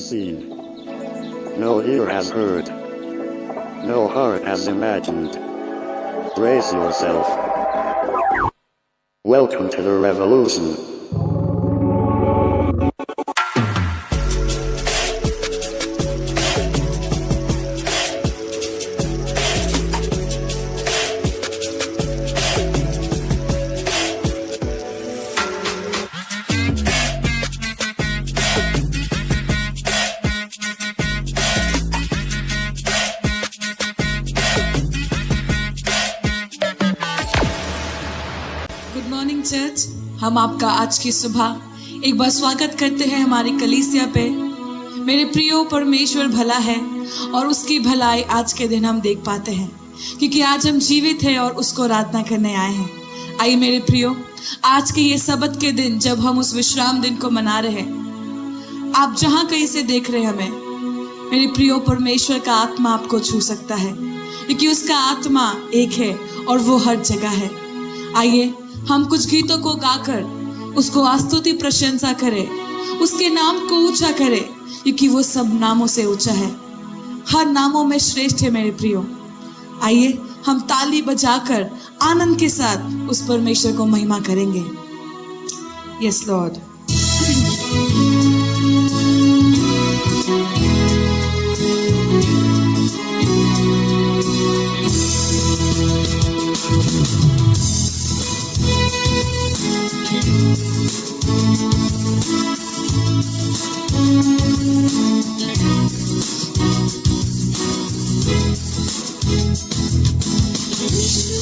seen, no ear has heard, no heart has imagined. Brace yourself. Welcome to the revolution. Good morning church. हम आपका आज की सुबह एक बार स्वागत करते हैं हमारी कलीसिया पे। मेरे प्रियो, परमेश्वर भला है और उसकी भलाई आज के दिन हम देख पाते हैं, क्योंकि आज हम जीवित हैं और उसको आराधना करने आए हैं। आइए मेरे प्रियो, आज के ये सबत के दिन जब हम उस विश्राम दिन को मना रहे हैं, आप जहाँ कहीं से देख रहे हैं हमें, मेरे प्रियो, परमेश्वर का आत्मा आपको छू सकता है, क्योंकि उसका आत्मा एक है और वो हर जगह है। आइए हम कुछ गीतों को गाकर उसको स्तुति प्रशंसा करें, उसके नाम को ऊंचा करें, क्योंकि वो सब नामों से ऊंचा है, हर नामों में श्रेष्ठ है मेरे प्रियो। आइए हम ताली बजाकर आनंद के साथ उस परमेश्वर को महिमा करेंगे। Yes Lord.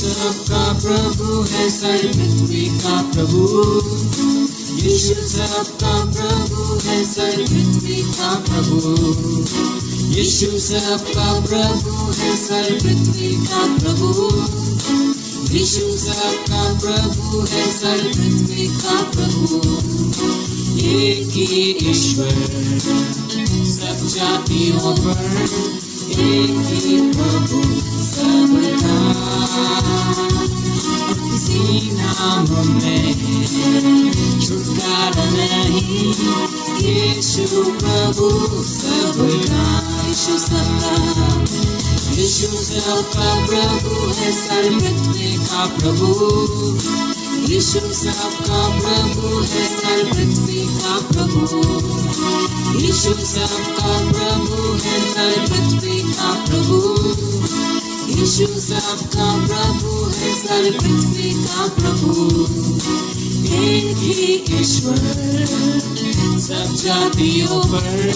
सबका प्रभु है, सर्व पृथ्वी का प्रभु। यीशु सबका प्रभु है, सर्व पृथ्वी का प्रभु। यीशु सबका प्रभु है, सर्व पृथ्वी का प्रभु। यीशु सबका प्रभु है, सर्व पृथ्वी का प्रभु। एक ही ईश्वर सब जातियों पर, एक ही प्रभु सबका। किसी नाम में छुटकारा नहीं, यीशु प्रभु सबका। यीशु सबका, यीशु सबका प्रभु है, सर्व पृथ्वी का प्रभु। यीशु सबका प्रभु है, सर्व पृथ्वी का प्रभु। यीशु सबका प्रभु है, सर्व पृथ्वी का प्रभु। यीशु सबका प्रभु है, सर्व पृथ्वी का प्रभु। एक ही ईश्वर सब जातियों पर,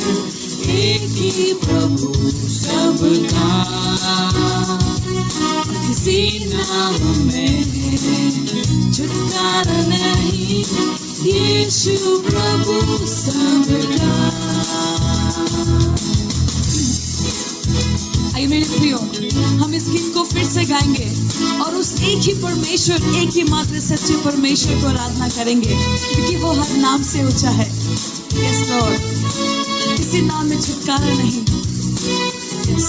एक ही प्रभु सबका। किसी नाम में छुटकारा नहीं, यीशु प्रभु सबका। आइए मेरे प्रियो, हम इस गीत को फिर से गाएंगे और उस एक ही परमेश्वर, एक ही मात्र सच्चे परमेश्वर को आराधना करेंगे, क्योंकि वो हर नाम से ऊंचा है। Yes Lord. किसी नाम में छुटकारा नहीं। यस।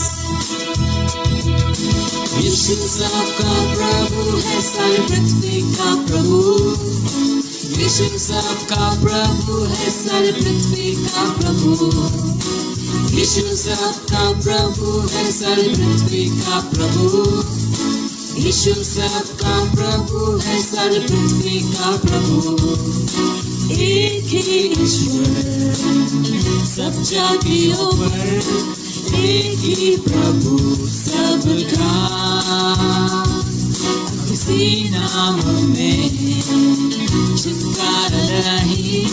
यीशु सबका प्रभु है, सर्व पृथ्वी का प्रभु। यीशु सबका प्रभु है, सर्व पृथ्वी का प्रभु। यीशु सबका प्रभु है, सर्व पृथ्वी का प्रभु। यीशु सबका प्रभु है, सर्व पृथ्वी का प्रभु। एक ही ईश्वर सब जातियों पर, एक ही प्रभु सबका। किसी नाम में छुटकारा नहीं,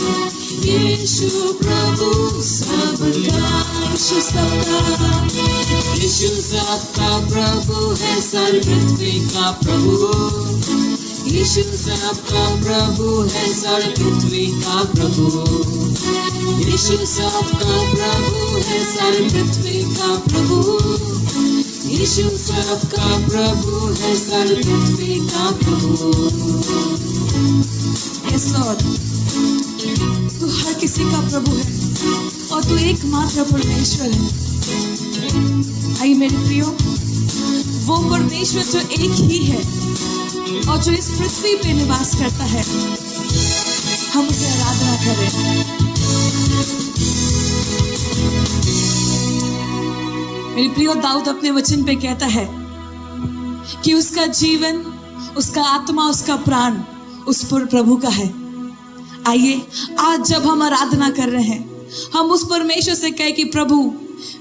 यीशु प्रभु सबका। यीशु सबका, यीशु सबका प्रभु है, सर्व पृथ्वी का प्रभु। यीशु सबका प्रभु है, सर्व पृथ्वी का प्रभु। यीशु सबका प्रभु है, सर्व पृथ्वी का प्रभु। यीशु सबका प्रभु है, सर्व पृथ्वी का प्रभु। Yes Lord. तू हर किसी का प्रभु है और तू एकमात्र परमेश्वर है। आइए मेरे प्रियो, वो परमेश्वर जो एक ही है और जो इस पृथ्वी पे निवास करता है, हम उसे आराधना करें। मेरे प्रिय दाऊद अपने वचन पे कहता है कि उसका जीवन, उसका आत्मा, उसका प्राण उस पर प्रभु का है। आइए आज जब हम आराधना कर रहे हैं, हम उस परमेश्वर से कहें कि प्रभु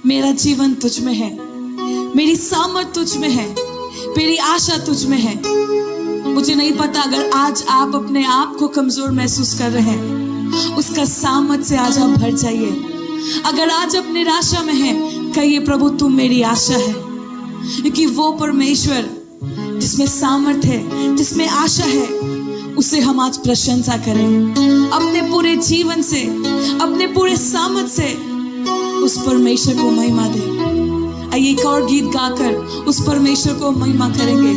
मेरा जीवन तुझ में है, मेरी सामर्थ तुझ में है, मेरी आशा तुझ में है। मुझे नहीं पता अगर आज आप अपने आप को कमजोर महसूस कर रहे हैं, उसका सामर्थ से आज आप भर जाइए। अगर आज अपने निराशा में है, कहिए प्रभु तू मेरी आशा है, क्योंकि वो परमेश्वर जिसमें सामर्थ है, जिसमें आशा है, उसे हम आज प्रशंसा करें अपने पूरे जीवन से, अपने पूरे सामर्थ से उस परमेश्वर को महिमा दें। आइए एक और गीत गाकर उस परमेश्वर को महिमा करेंगे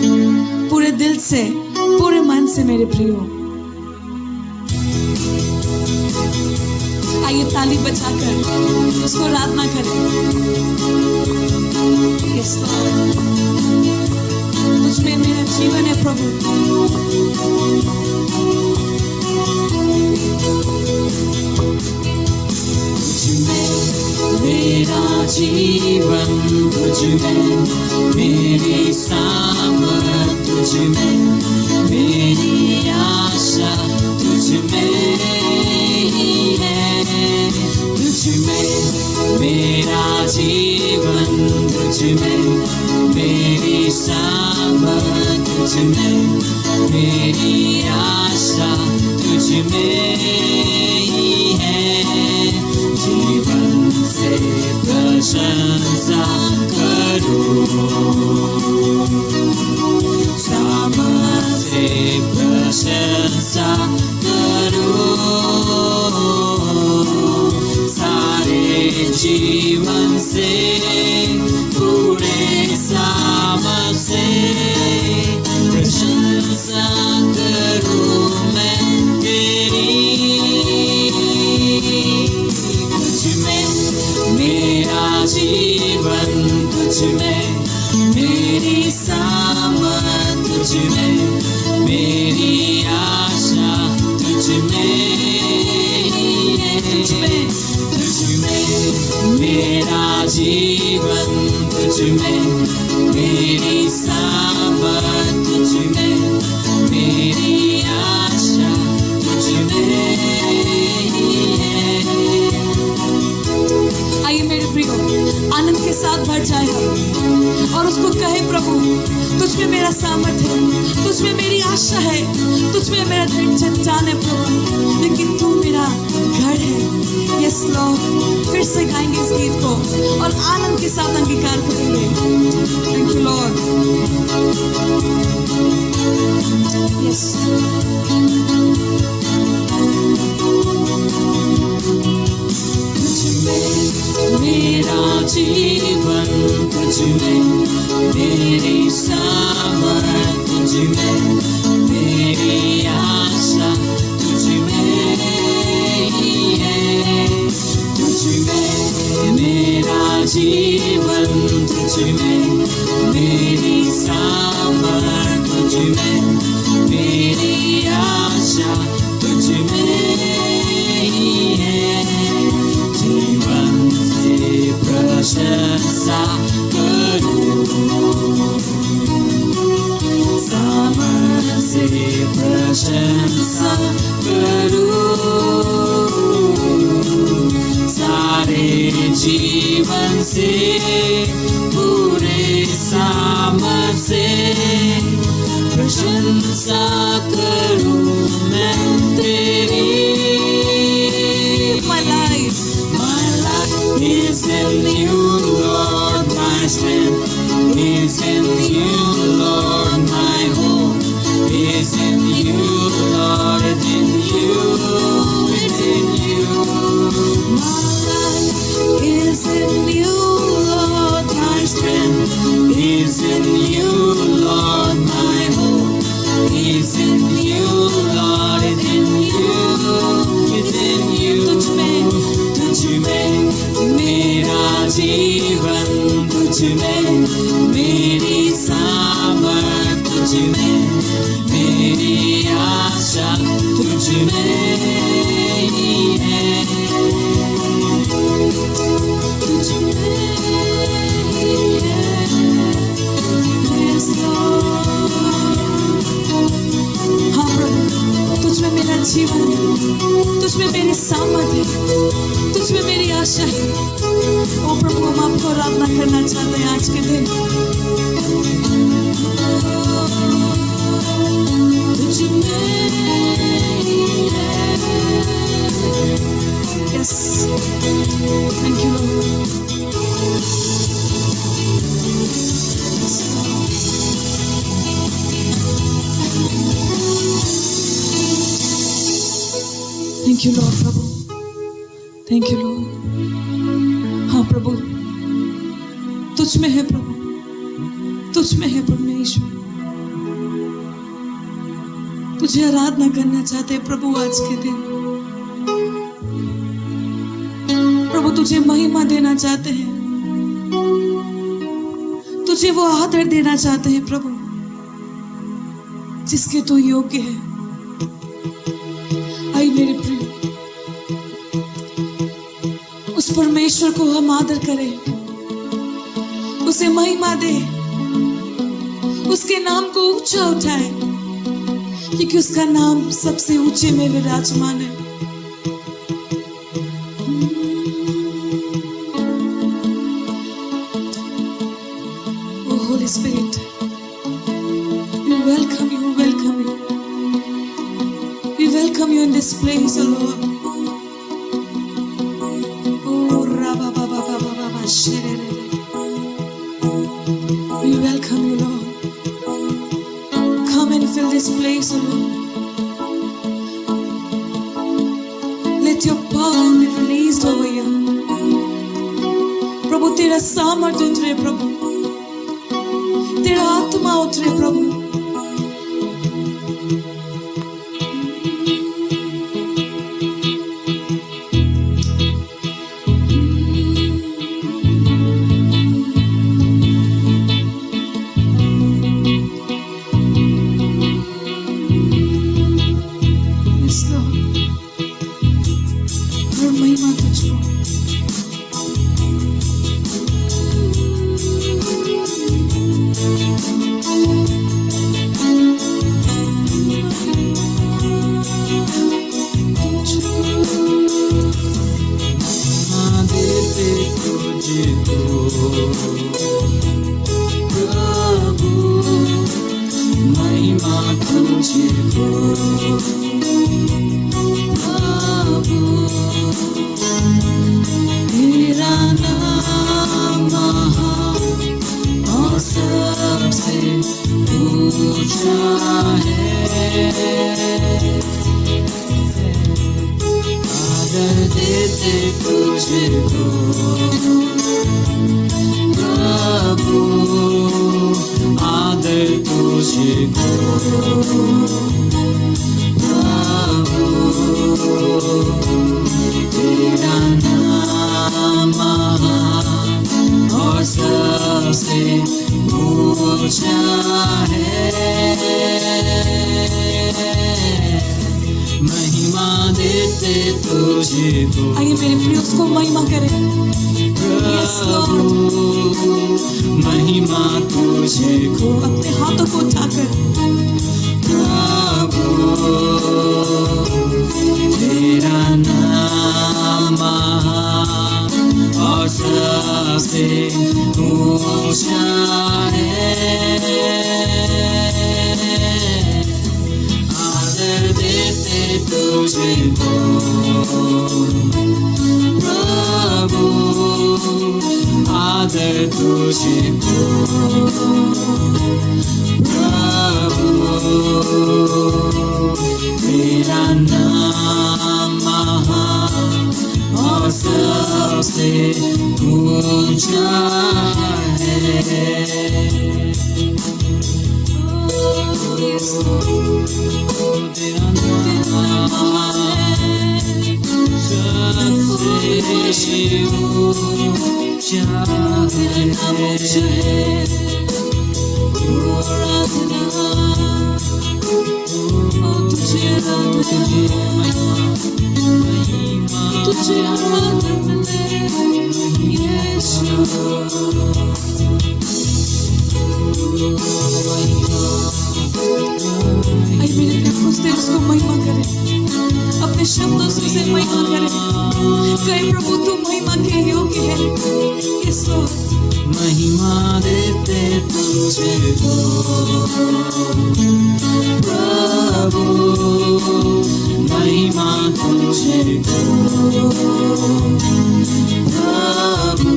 पूरे दिल से, पूरे मन से मेरे प्रियो। आइए ताली बजाकर उसको आराधना करें। यस लॉर्ड, तुझ में मेरा जीवन है प्रभु। मेरा जीवन तुझ में, मेरी सामर्थ तुझ में, मेरी आशा तुझ में ही है। तुझ में मेरा जीवन तुझ में, मेरी सामर्थ तुझ में, मेरी आशा तुझ में ही है। जीवन से प्रशंसा करो, सामर्थ से प्रशंसा करो, सारे जीवन से, पूरे सामर्थ से प्रशंसा करो मैं तेरी। मेरा जीवन तुझ में, मेरी सामर्थ तुझ में, मेरी आशा तुझ में ही है। तुझ में मेरा जीवन तुझ में, मेरी सामर्थ तुझ में, मेरी आशा तुझ में ही है। आइए मेरे प्रियो आनंद के साथ भर जाए हम और उसको कहे प्रभु तुझ में मेरा सामर्थ है, तुझ में मेरी आशा है, तुझ में मेरा दृढ़ चट्टान है प्रभु, लेकिन तू मेरा घर है। यस लॉर्ड, फिर से गाएंगे इस गीत को और आनंद के साथ अंगीकार करेंगे। Thank you Lord. यस मेरा जीवन तुझ में, मेरी सामर्थ तुझ में, मेरी आशा तुझ में ही है। तुझ में मेरा जीवन तुझ में, मेरी सामर्थ तुझ में, मेरी आशा तुझ में ही है। जीवन से प्रशंसा करो, सामर्थ से प्रशंसा करो, सारे जीवन से, पूरे सामर्थ से प्रशंसा करूं मैं तेरी। My life is in you, Lord, my strength is in you, Lord, my hope is in you, Lord, it's in you, it's in you. My life is in you, Lord, my strength is in you, Lord, my hope is in you, Lord, it's in you, it's in you. तुझ में मेरा जीवन, तुझ में मेरी सामर्थ, तुझ में मेरी आशा तुझ में ही है। तुझ में जीवन है, तुझ में मेरी सामर्थ है, तुझ में मेरी आशा है। ओ प्रभु, हम आपको आराधना करना चाहते हैं आज के दिन। तुझ में yes, thank you Lord. Thank you Lord Prabhu, thank you Lord. हाँ प्रभु, तुझ में है प्रभु, तुझ में है परमेश्वर। तुझे आराधना करना चाहते हैं प्रभु आज के दिन। प्रभु तुझे महिमा देना चाहते हैं, तुझे वो आदर देना चाहते हैं प्रभु जिसके तू योग्य है। आई मेरे प्रिय, उस परमेश्वर को हम आदर करें, उसे महिमा दे, उसके नाम को ऊंचा उठाए, क्योंकि उसका नाम सबसे ऊंचे में विराजमान है। Oh Holy Spirit, we welcome you, welcome you. We welcome you in this place, O Lord. Oh Rabba Baba Baba Baba Shere. We welcome you, Lord. Come and fill this place, O Lord. Let your power be released over here. प्रभु तेरा सामर्थ उतरे प्रभु, तेरा आत्मा उतरे प्रभु। Yes, Lord. हर महिमा तुझको। तेरा नाम महान और सबसे ऊंचा है। आदर देते तुझको प्रभु, आदर तुझको प्रभु। तेरा नाम महान और सबसे ऊंचा है। महिमा देते तुझको। आइए मेरे प्रिय, उसको महिमा करें। Yes, Lord. महिमा तुझको अपने हाथों को उठाकर प्रभु, तेरा नाम महान और सबसे ऊंचा है। आदर देते तुझको प्रभु, आदर तुझको प्रभु। तेरा नाम महान और सबसे ऊंचा है। तेरा नाम सबसे ऊंचा है। तुझे आदर मिले यीशु। आई मेरे प्रिय, उसको महिमा करें। शब्दों से उसे महिमा करें। कहे प्रभु तू महिमा के योग्य है। Yes Lord. महिमा देते तुझको प्रभु, महिमा तुझको प्रभु,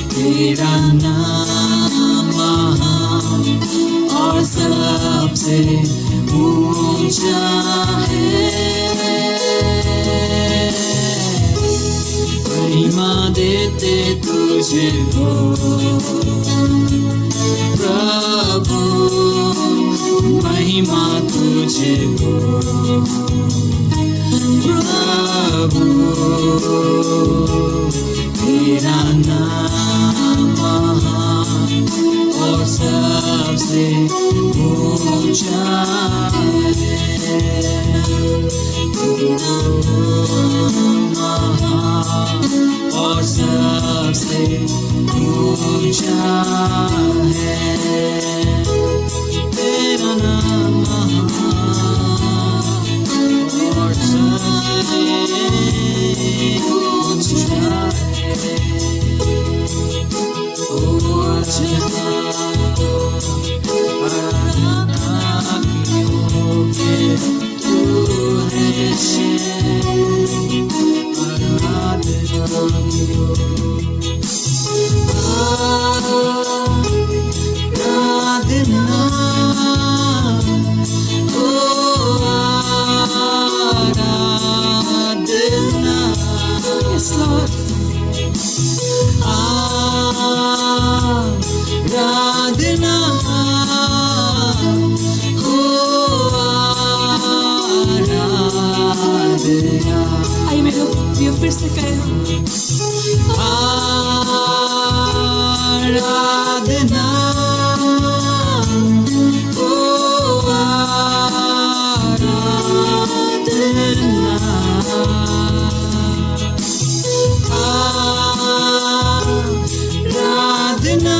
तेरा नाम महान और सबसे ऊंचा है। महिमा देते तुझको प्रभु, महिमा तुझको प्रभु, तेरा नाम महान और सबसे ऊंचा है। तेरा नाम महान और सबसे ऊंचा है। तेरा नाम महान और सबसे ऊंचा है। आराधना की योग्य तू है, आराधना की आराधना, ओ आराधना। Yes Lord. आराधना, ओ आराधना। आइए मेरे प्रिय फिर से कहे आराधना, ओ आराधना। आराधना,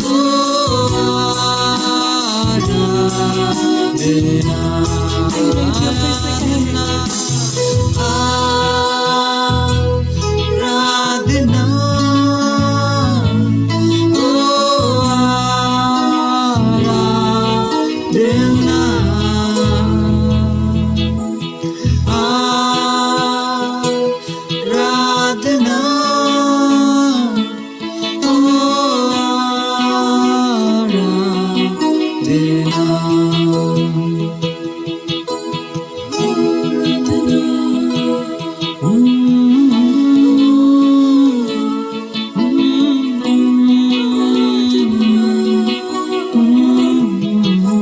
ओ आराधना। आराधना, ओ आराधना। आराधना, ओ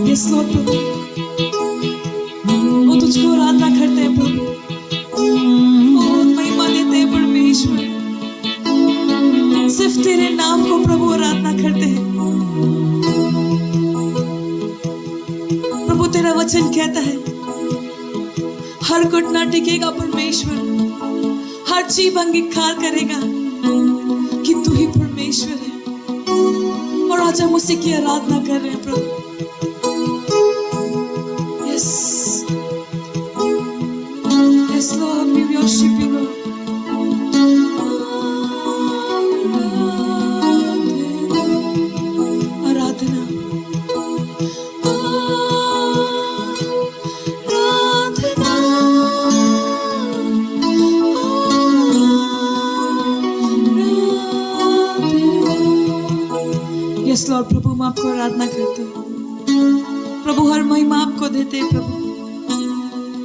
यस लॉर्ड प्रभु, वो तुझको आराधना करते हैं प्रभु, वो महिमा देते हैं परमेश्वर। सिर्फ तेरे नाम को प्रभु आराधना करते हैं। प्रभु तेरा वचन कहता है हर घुटना टिकेगा परमेश्वर, हर जीभ अंगीकार करेगा कि तू ही परमेश्वर है। और आज हम उसी की आराधना कर रहे हैं प्रभु। Yes, yes Lord, we worship you Lord. आराधना, यस लॉर्ड प्रभु, हम आपको आराधना करते हैं प्रभु। हर महिमा आपको देते हैं प्रभु,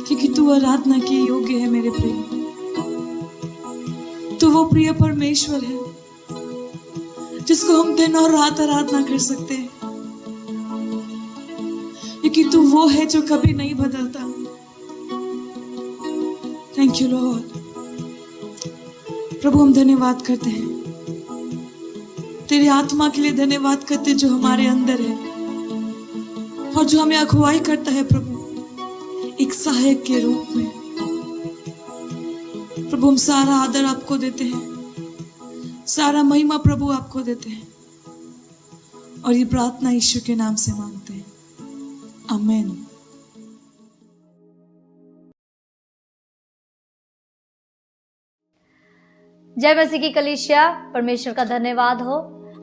क्योंकि तू आराधना की योग्य है मेरे प्रिय। तू वो प्रिय परमेश्वर है जिसको हम दिन और रात आराधना कर सकते हैं, क्योंकि तू वो है जो कभी नहीं बदलता। Thank you Lord. प्रभु हम धन्यवाद करते हैं, तेरी आत्मा के लिए धन्यवाद करते हैं जो हमारे अंदर है और जो हमें अगुवाई करता है प्रभु एक सहायक के रूप में। प्रभु हम सारा आदर आपको देते हैं, सारा महिमा प्रभु आपको देते हैं, और ये प्रार्थना यीशु के नाम से मांगते हैं, आमीन। जय मसीह की कलीसिया, परमेश्वर का धन्यवाद हो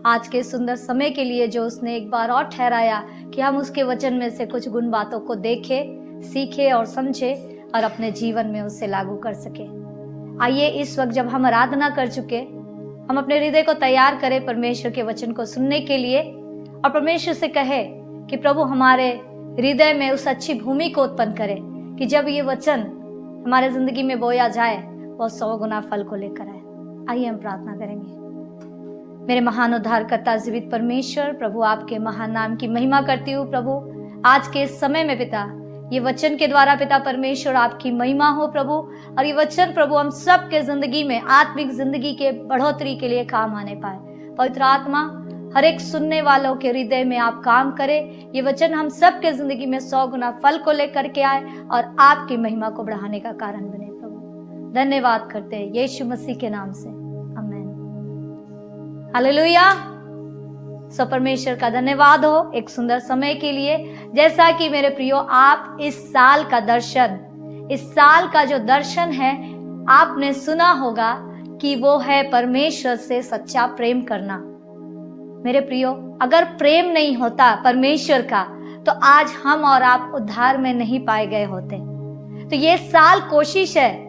आज के सुंदर समय के लिए जो उसने एक बार और ठहराया कि हम उसके वचन में से कुछ गुण बातों को देखें, सीखें और समझें और अपने जीवन में उसे लागू कर सके। आइए इस वक्त जब हम आराधना कर चुके, हम अपने हृदय को तैयार करें परमेश्वर के वचन को सुनने के लिए और परमेश्वर से कहे कि प्रभु हमारे हृदय में उस अच्छी भूमि को उत्पन्न करे कि जब ये वचन हमारे जिंदगी में बोया जाए वो 100 गुना फल को लेकर आए। आइए हम प्रार्थना करेंगे। मेरे महान उद्धारकर्ता जीवित परमेश्वर, प्रभु आपके महान नाम की महिमा करती हूँ। प्रभु आज के इस समय में पिता, ये वचन के द्वारा पिता परमेश्वर आपकी महिमा हो प्रभु, और ये वचन प्रभु हम सब के जिंदगी में आत्मिक जिंदगी के बढ़ोतरी के लिए काम आने पाए। पवित्र आत्मा हर एक सुनने वालों के हृदय में आप काम करें, ये वचन हम सब के जिंदगी में 100 गुना फल को लेकर के आए और आपकी महिमा को बढ़ाने का कारण बने। प्रभु धन्यवाद करते हैं यीशु मसीह के नाम से, आमीन। हालेलुया। सो परमेश्वर का धन्यवाद हो एक सुंदर समय के लिए। जैसा कि मेरे प्रियो, आप इस साल का दर्शन, इस साल का जो दर्शन है आपने सुना होगा कि वो है परमेश्वर से सच्चा प्रेम करना। मेरे प्रियो, अगर प्रेम नहीं होता परमेश्वर का तो आज हम और आप उद्धार में नहीं पाए गए होते। तो ये साल कोशिश है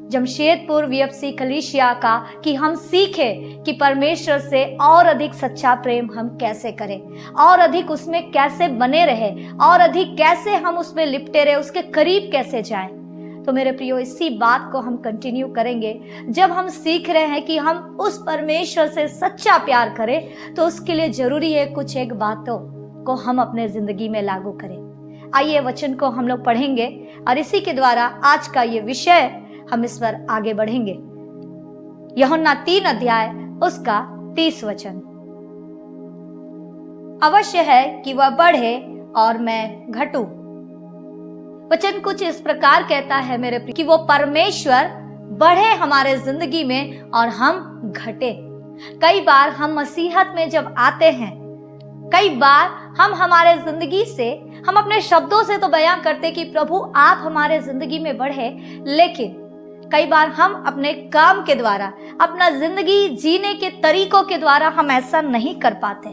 जमशेदपुर वीएफसी कलीसिया का कि हम सीखें कि परमेश्वर से और अधिक सच्चा प्रेम हम कैसे करें, और अधिक उसमें कैसे बने रहे, और अधिक कैसे हम उसमें लिपटे रहे, उसके करीब कैसे जाएं। तो मेरे प्रियो, इसी बात को हम कंटिन्यू करेंगे। जब हम सीख रहे हैं कि हम उस परमेश्वर से सच्चा प्यार करें तो उसके लिए जरूरी है कुछ एक बातों को हम अपने जिंदगी में लागू करें। आइए वचन को हम लोग पढ़ेंगे और इसी के द्वारा आज का ये विषय हम इस पर आगे बढ़ेंगे। यूहन्ना 3 अध्याय उसका 30 वचन। अवश्य है कि वह बढ़े और मैं घटूं। वचन कुछ इस प्रकार कहता है मेरे प्रिय कि वो परमेश्वर बढ़े हमारे जिंदगी में और हम घटे। कई बार हम मसीहत में जब आते हैं, कई बार हम हमारे जिंदगी से, हम अपने शब्दों से तो बयां करते कि प्रभु आप हमारे जिंदगी में बढ़े, लेकिन कई बार हम अपने काम के द्वारा, अपना जिंदगी जीने के तरीकों के द्वारा हम ऐसा नहीं कर पाते।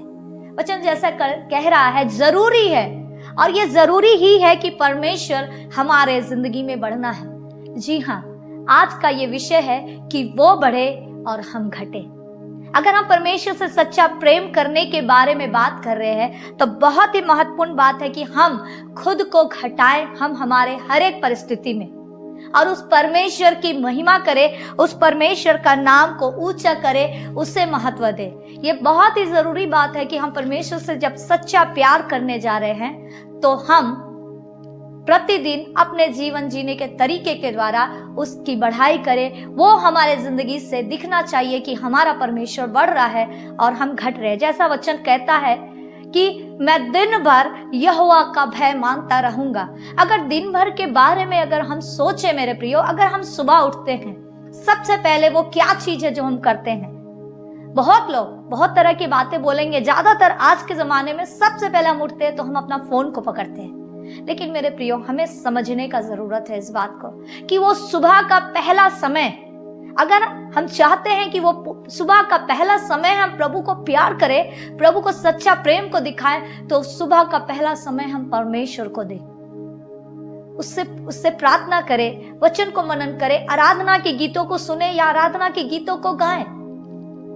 वचन जैसा कह रहा है, जरूरी है और ये जरूरी ही है कि परमेश्वर हमारे जिंदगी में बढ़ना है। जी हाँ, आज का ये विषय है कि वो बढ़े और हम घटे। अगर हम परमेश्वर से सच्चा प्रेम करने के बारे में बात कर रहे हैं तो बहुत ही महत्वपूर्ण बात है कि हम खुद को घटाएं, हम हमारे हर एक परिस्थिति में, और उस परमेश्वर की महिमा करें, उस परमेश्वर का नाम को ऊंचा करें, उससे महत्व दे। ये बहुत ही जरूरी बात है कि हम परमेश्वर से जब सच्चा प्यार करने जा रहे हैं तो हम प्रतिदिन अपने जीवन जीने के तरीके के द्वारा उसकी बढ़ाई करें। वो हमारे जिंदगी से दिखना चाहिए कि हमारा परमेश्वर बढ़ रहा है और हम घट रहे हैं। जैसा वचन कहता है कि मैं दिन भर यहोवा का भय मानता रहूंगा। अगर दिन भर के बारे में अगर हम सोचे मेरे प्रियो, अगर हम सुबह उठते हैं, सबसे पहले वो क्या चीज है जो हम करते हैं? बहुत लोग बहुत तरह की बातें बोलेंगे। ज्यादातर आज के जमाने में सबसे पहले हम उठते हैं तो हम अपना फोन को पकड़ते हैं। लेकिन मेरे प्रियो, हमें समझने का जरूरत है इस बात को कि वो सुबह का पहला समय, अगर हम चाहते हैं कि वो सुबह का पहला समय हम प्रभु को प्यार करें, प्रभु को सच्चा प्रेम को दिखाएं, तो सुबह का पहला समय हम परमेश्वर को दें, उससे प्रार्थना करें, वचन को मनन करें, आराधना के गीतों को सुने या आराधना के गीतों को गाएं।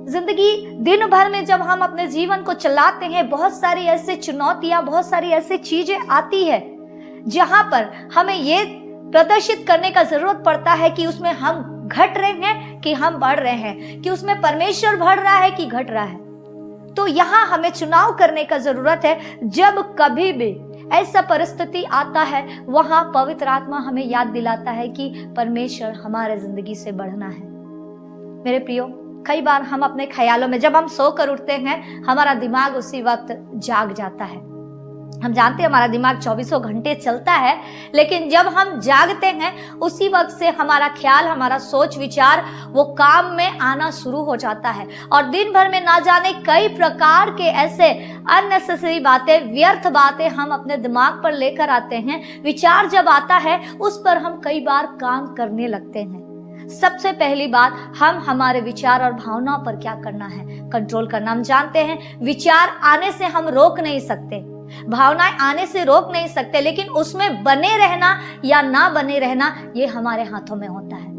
जिंदगी दिन भर में जब हम अपने जीवन को चलाते हैं, बहुत सारी ऐसी चुनौतियां, बहुत सारी ऐसी चीजें आती है जहां पर हमें ये प्रदर्शित करने का जरूरत पड़ता है कि उसमें हम घट रहे हैं कि हम बढ़ रहे हैं, कि उसमें परमेश्वर बढ़ रहा है कि घट रहा है। तो यहाँ हमें चुनाव करने का जरूरत है। जब कभी भी ऐसा परिस्थिति आता है, वहां पवित्र आत्मा हमें याद दिलाता है कि परमेश्वर हमारे जिंदगी से बढ़ना है। मेरे प्रियो, कई बार हम अपने ख्यालों में, जब हम सोकर उठते हैं, हमारा दिमाग उसी वक्त जाग जाता है। हम जानते हैं हमारा दिमाग 24 घंटे चलता है, लेकिन जब हम जागते हैं उसी वक्त से हमारा ख्याल, हमारा सोच विचार वो काम में आना शुरू हो जाता है। और दिन भर में ना जाने कई प्रकार के ऐसे अननेसेसरी बातें, व्यर्थ बातें हम अपने दिमाग पर लेकर आते हैं। विचार जब आता है उस पर हम कई बार काम करने लगते हैं। सबसे पहली बात, हम हमारे विचार और भावनाओं पर क्या करना है, कंट्रोल करना। हम जानते हैं विचार आने से हम रोक नहीं सकते, भावनाएं आने से रोक नहीं सकते, लेकिन उसमें बने रहना या ना बने रहना ये हमारे हाथों में होता है।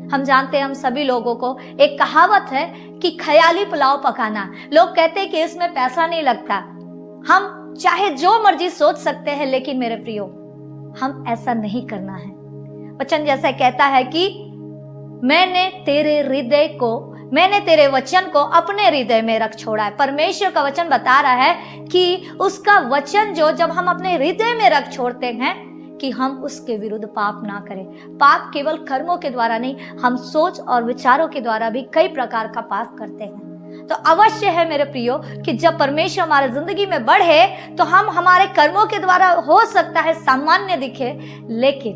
हम जानते हैं, हम सभी लोगों को एक कहावत है कि ख्याली पुलाव पकाना। लोग कहते हैं कि इसमें पैसा नहीं लगता, हम चाहे जो मर्जी सोच सकते हैं, लेकिन मेरे प्रियो हम ऐसा नहीं करना है। वचन जैसा कहता है कि मैंने तेरे वचन को अपने हृदय में रख छोड़ा है। परमेश्वर का वचन बता रहा है कि उसका वचन जब हम अपने हृदय में रख छोड़ते हैं कि हम उसके विरुद्ध पाप ना करें। पाप केवल कर्मों के द्वारा नहीं, हम सोच और विचारों के द्वारा भी कई प्रकार का पाप करते हैं। तो अवश्य है मेरे प्रियो कि जब परमेश्वर हमारे जिंदगी में बढ़े तो हम हमारे कर्मों के द्वारा हो सकता है सामान्य दिखे, लेकिन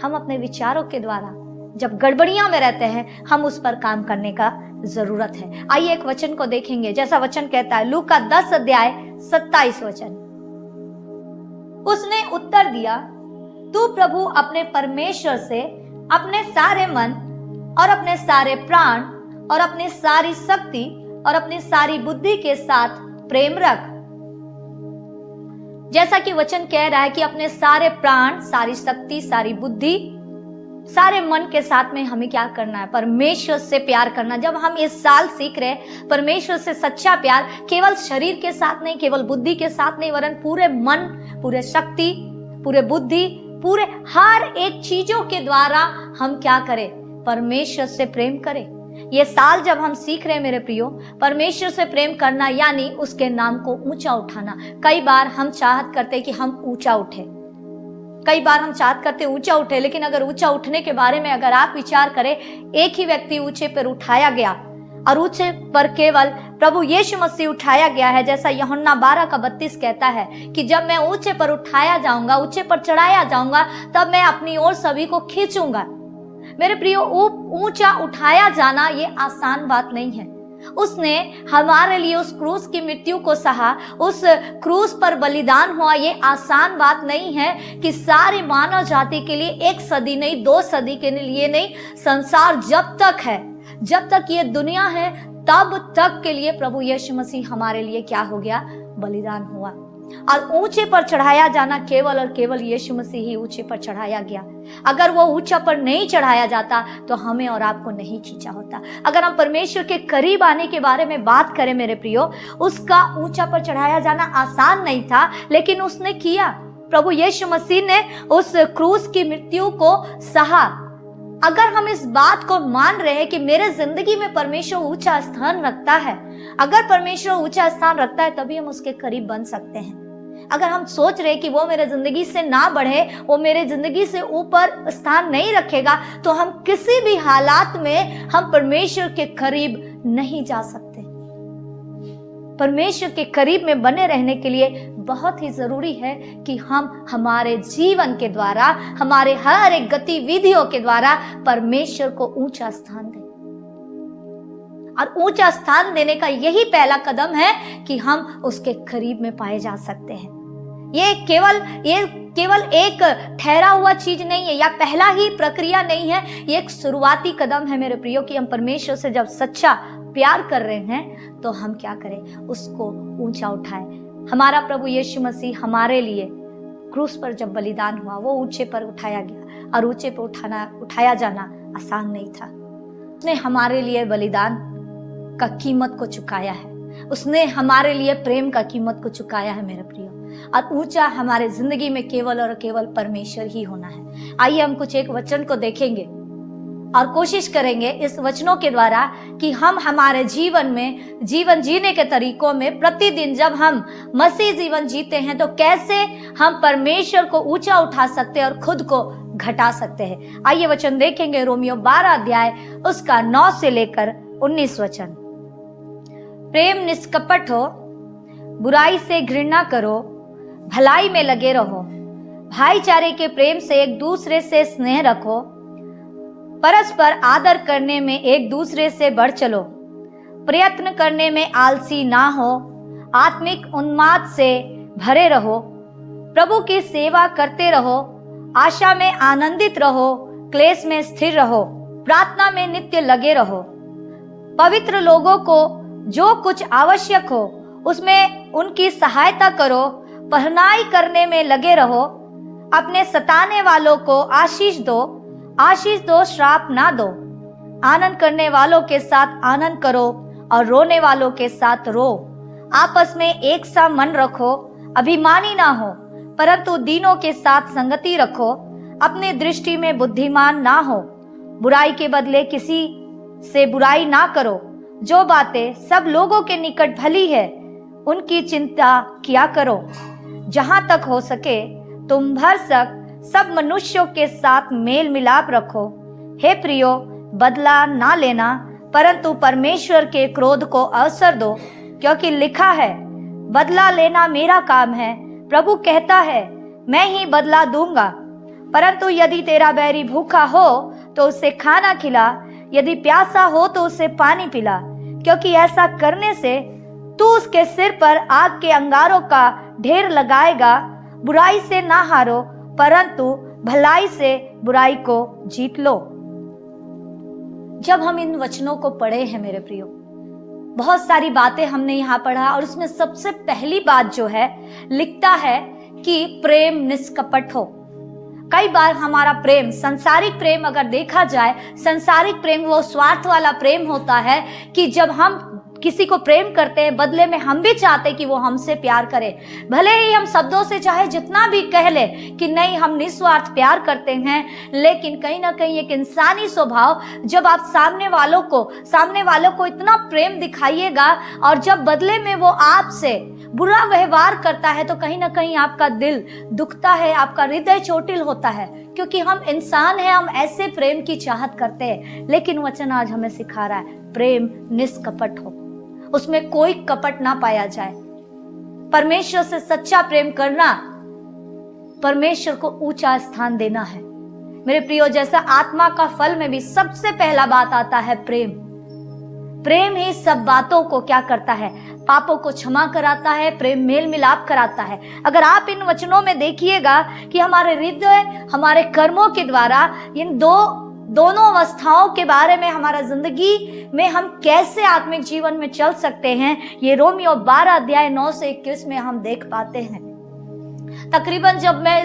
हम अपने विचारों के द्वारा जब गड़बड़ियां में रहते हैं, हम उस पर काम करने का जरूरत है। आइए एक वचन को देखेंगे, जैसा वचन कहता है लूका 10 अध्याय 27 वचन। उसने उत्तर दिया, तू प्रभु अपने परमेश्वर से अपने सारे मन और अपने सारे प्राण और अपनी सारी शक्ति और अपनी सारी बुद्धि के साथ प्रेम रख। जैसा कि वचन कह रहा है कि अपने सारे प्राण, सारी शक्ति, सारी बुद्धि, सारे मन के साथ में हमें क्या करना है, परमेश्वर से प्यार करना। जब हम इस साल सीख रहे हैं परमेश्वर से सच्चा प्यार, केवल शरीर के साथ नहीं, केवल बुद्धि के साथ नहीं, वरन पूरे मन, पूरे शक्ति, पूरे बुद्धि, पूरे हर एक चीजों के द्वारा हम क्या करें, परमेश्वर से प्रेम करें। ये साल जब हम सीख रहे हैं मेरे प्रियो, परमेश्वर से प्रेम करना यानी उसके नाम को ऊंचा उठाना। कई बार हम चाहत करते कि हम ऊंचा उठे, कई बार हम चाहत करते ऊंचा उठे, लेकिन अगर ऊंचा उठने के बारे में अगर आप विचार करें, एक ही व्यक्ति ऊंचे पर उठाया गया और ऊंचे पर केवल प्रभु यीशु मसीह उठाया गया है। जैसा यूहन्ना 12:32 कहता है कि जब मैं ऊंचे पर उठाया जाऊंगा, ऊंचे पर चढ़ाया जाऊंगा, तब मैं अपनी ओर सभी को खींचूंगा। मेरे प्रियो, ऊंचा उठाया जाना ये आसान बात नहीं है। उसने हमारे लिए उस क्रूस की मृत्यु को सहा, उस क्रूस पर बलिदान हुआ, ये आसान बात नहीं है कि सारी मानव जाति के लिए 1 सदी नहीं, 2 सदी के लिए नहीं, संसार जब तक है, जब तक ये दुनिया है, तब तक के लिए प्रभु यीशु मसीह हमारे लिए क्या हो गया, बलिदान हुआ। और ऊंचे पर चढ़ाया जाना केवल और केवल यीशु मसीह ही ऊंचे पर चढ़ाया गया। अगर वो ऊंचा पर नहीं चढ़ाया जाता तो हमें और आपको नहीं खींचा होता। अगर हम परमेश्वर के करीब आने के बारे में बात करें मेरे प्रियो, उसका ऊंचा पर चढ़ाया जाना आसान नहीं था, लेकिन उसने किया। प्रभु यीशु मसीह ने उस क्रूस की मृत्यु को सहा। अगर हम इस बात को मान रहे हैं कि मेरे जिंदगी में परमेश्वर ऊंचा स्थान रखता है, अगर परमेश्वर ऊंचा स्थान रखता है तभी हम उसके करीब बन सकते हैं। अगर हम सोच रहे कि वो मेरे जिंदगी से ना बढ़े, वो मेरे जिंदगी से ऊपर स्थान नहीं रखेगा, तो हम किसी भी हालात में हम परमेश्वर के करीब नहीं जा सकते। परमेश्वर के करीब में बने रहने के लिए बहुत ही जरूरी है कि हम हमारे जीवन के द्वारा, हमारे हर एक गतिविधियों के द्वारा परमेश्वर को ऊंचा स्थान दें। और ऊंचा स्थान देने का यही पहला कदम है कि हम उसके करीब में पाए जा सकते हैं। ये केवल एक ठहरा हुआ चीज नहीं है या पहला ही प्रक्रिया नहीं है, ये एक शुरुआती कदम है मेरे प्रियो कि हम परमेश्वर से जब सच्चा प्यार कर रहे हैं तो हम क्या करें, उसको ऊंचा उठाएं। हमारा प्रभु यीशु मसीह हमारे लिए क्रूस पर जब बलिदान हुआ, वो ऊंचे पर उठाया गया और ऊंचे पर उठाया जाना आसान नहीं था। उसने हमारे लिए बलिदान का कीमत को चुकाया है, उसने हमारे लिए प्रेम का कीमत को चुकाया है मेरे प्रियो। और ऊंचा हमारे जिंदगी में केवल और केवल परमेश्वर ही होना है। आइए हम कुछ एक वचन को देखेंगे और कोशिश करेंगे इस वचनों के द्वारा कि हम हमारे जीवन में, जीवन जीने के तरीकों में, प्रतिदिन जब हम मसीह जीवन जीते हैं तो कैसे हम परमेश्वर को ऊंचा उठा सकते हैं और खुद को घटा सकते हैं। आइए वचन देखेंगे, रोमियो 12 अध्याय उसका 9 से लेकर 19 वचन। प्रेम निष्कपट हो, बुराई से घृणा करो, भलाई में लगे रहो, भाईचारे के प्रेम से एक दूसरे से स्नेह रखो, परस्पर आदर करने में एक दूसरे से बढ़ चलो, प्रयत्न करने में आलसी ना हो, आत्मिक उन्माद से भरे रहो, प्रभु की सेवा करते रहो, आशा में आनंदित रहो, क्लेश में स्थिर रहो। प्रार्थना में नित्य लगे रहो। पवित्र लोगों को जो कुछ आवश्यक हो उसमें उनकी सहायता करो। पढ़नाई करने में लगे रहो। अपने सताने वालों को आशीष दो, श्राप ना दो। आनंद करने वालों के साथ आनंद करो और रोने वालों के साथ रो। आपस में एक सा मन रखो। अभिमानी ना हो, परंतु दीनों के साथ संगति रखो। अपने दृष्टि में बुद्धिमान ना हो। बुराई के बदले किसी से बुराई ना करो। जो बातें सब लोगों के निकट भली है उनकी चिंता किया करो। जहां तक हो सके तुम भरसक सब मनुष्यों के साथ मेल मिलाप रखो। हे प्रियो, बदला ना लेना, परंतु परमेश्वर के क्रोध को अवसर दो, क्योंकि लिखा है, बदला लेना मेरा काम है, प्रभु कहता है, मैं ही बदला दूंगा। परंतु यदि तेरा बैरी भूखा हो तो उसे खाना खिला, यदि प्यासा हो तो उसे पानी पिला, क्योंकि ऐसा करने से तू उसके सिर पर आग के अंगारों का ढेर लगाएगा। बुराई से ना हारो, परंतु भलाई से बुराई को जीत लो। जब हम इन वचनों को पढ़े हैं मेरे प्रियो, बहुत सारी बातें हमने यहाँ पढ़ा और उसमें सबसे पहली बात जो है लिखता है कि प्रेम निष्कपट हो। कई बार हमारा प्रेम, संसारिक प्रेम अगर देखा जाए, संसारिक प्रेम वो स्वार्थ वाला प्रेम होता है कि जब हम किसी को प्रेम करते हैं बदले में हम भी चाहते कि वो हमसे प्यार करे। भले ही हम शब्दों से चाहे जितना भी कह ले कि नहीं हम निस्वार्थ प्यार करते हैं, लेकिन कहीं ना कहीं एक इंसानी स्वभाव, जब आप सामने वालों को इतना प्रेम दिखाइएगा और जब बदले में वो आपसे बुरा व्यवहार करता है तो कहीं ना कहीं आपका दिल दुखता है, आपका हृदय चोटिल होता है, क्योंकि हम इंसान हैं, हम ऐसे प्रेम की चाहत करते हैं। लेकिन वचन आज हमें सिखा रहा है प्रेम निष्कपट हो, उसमें कोई कपट ना पाया जाए। परमेश्वर से सच्चा प्रेम करना, परमेश्वर को ऊंचा स्थान देना है। मेरे प्रियो, जैसा आत्मा का फल में भी सबसे पहला बात आता है प्रेम। प्रेम ही सब बातों को क्या करता है, पापों को क्षमा कराता है, प्रेम मेल मिलाप कराता है। अगर आप इन वचनों में देखिएगा कि हमारे हृदय, हमारे कर्मों के द्वारा इन दोनों अवस्थाओं के बारे में, हमारा जिंदगी में हम कैसे आत्मिक जीवन में चल सकते हैं, ये रोमियो 12 अध्याय 9 से 21 में हम देख पाते हैं। तकरीबन जब मैं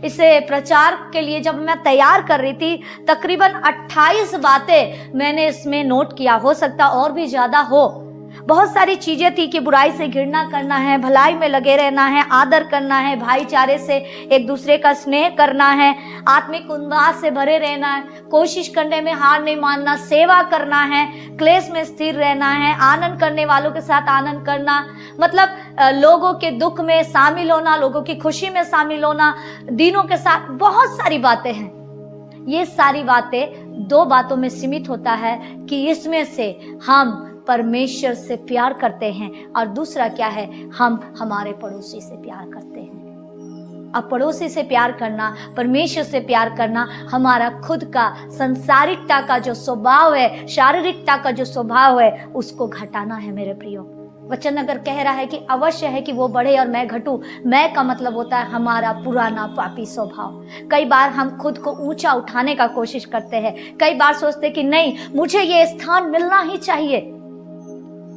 इसे प्रचार के लिए जब मैं तैयार कर रही थी, तकरीबन 28 बातें मैंने इसमें नोट किया, हो सकता और भी ज्यादा हो। बहुत सारी चीजें थी कि बुराई से घृणा करना है, भलाई में लगे रहना है, आदर करना है, भाईचारे से एक दूसरे का स्नेह करना है, आत्मिक उन्माद से भरे रहना है, कोशिश करने में हार नहीं मानना, सेवा करना है, क्लेश में स्थिर रहना है, आनंद करने वालों के साथ आनंद करना, मतलब लोगों के दुख में शामिल होना, लोगों की खुशी में शामिल होना, दीनों के साथ। बहुत सारी बातें हैं। ये सारी बातें 2 बातों में सीमित होता है कि इसमें से हम परमेश्वर से प्यार करते हैं और दूसरा क्या है, हम हमारे पड़ोसी से प्यार करते हैं। अब पड़ोसी से प्यार करना, परमेश्वर से प्यार करना, हमारा खुद का संसारिकता का जो स्वभाव है, शारीरिकता का जो स्वभाव है, उसको घटाना है मेरे प्रियो। वचन अगर कह रहा है कि अवश्य है कि वो बढ़े और मैं घटूं, मैं का मतलब होता है हमारा पुराना पापी स्वभाव। कई बार हम खुद को ऊंचा उठाने का कोशिश करते हैं, कई बार सोचते कि नहीं मुझे ये स्थान मिलना ही चाहिए।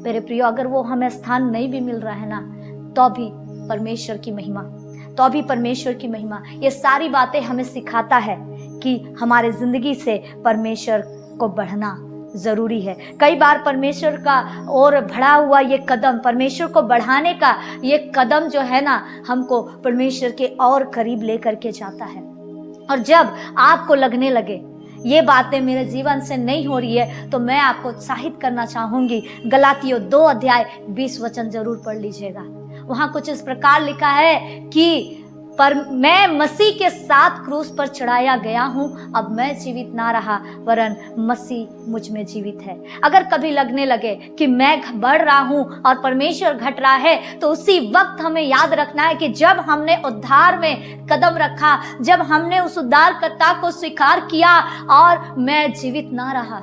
मेरे प्रियो, अगर वो हमें स्थान नहीं भी मिल रहा है ना, तो भी परमेश्वर की महिमा, ये सारी बातें हमें सिखाता है कि हमारे जिंदगी से परमेश्वर को बढ़ना जरूरी है। कई बार परमेश्वर का और बढ़ा हुआ ये कदम, परमेश्वर को बढ़ाने का ये कदम जो है ना, हमको परमेश्वर के और करीब लेकर के जाता है। और जब आपको लगने लगे ये बातें मेरे जीवन से नहीं हो रही है, तो मैं आपको उत्साहित करना चाहूंगी, गलातियों 2 अध्याय 20 वचन जरूर पढ़ लीजिएगा। वहां कुछ इस प्रकार लिखा है कि पर मैं मसीह के साथ क्रूस पर चढ़ाया गया हूं, अब मैं जीवित ना रहा वरन मसीह मुझ में जीवित है। अगर कभी लगने लगे कि मैं बढ़ रहा हूं और परमेश्वर घट रहा है, तो उसी वक्त हमें याद रखना है कि जब हमने उद्धार में कदम रखा, जब हमने उस उद्धारकर्ता को स्वीकार किया और मैं जीवित ना रहा,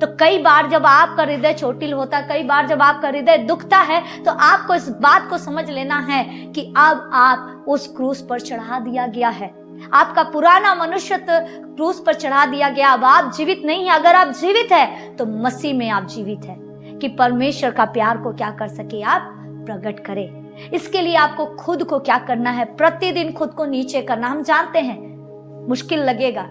तो कई बार जब आपका हृदय चोटिल होता है, कई बार जब आपका हृदय दुखता है, तो आपको इस बात को समझ लेना है कि अब आप उस क्रूस पर चढ़ा दिया गया है। आपका पुराना मनुष्यत्व क्रूस पर चढ़ा दिया गया। अब आप जीवित नहीं है। अगर आप जीवित है तो मसीह में आप जीवित है कि परमेश्वर का प्यार को क्या कर सके, आप प्रकट करें। इसके लिए आपको खुद को क्या करना है, प्रतिदिन खुद को नीचे करना। हम जानते हैं मुश्किल लगेगा,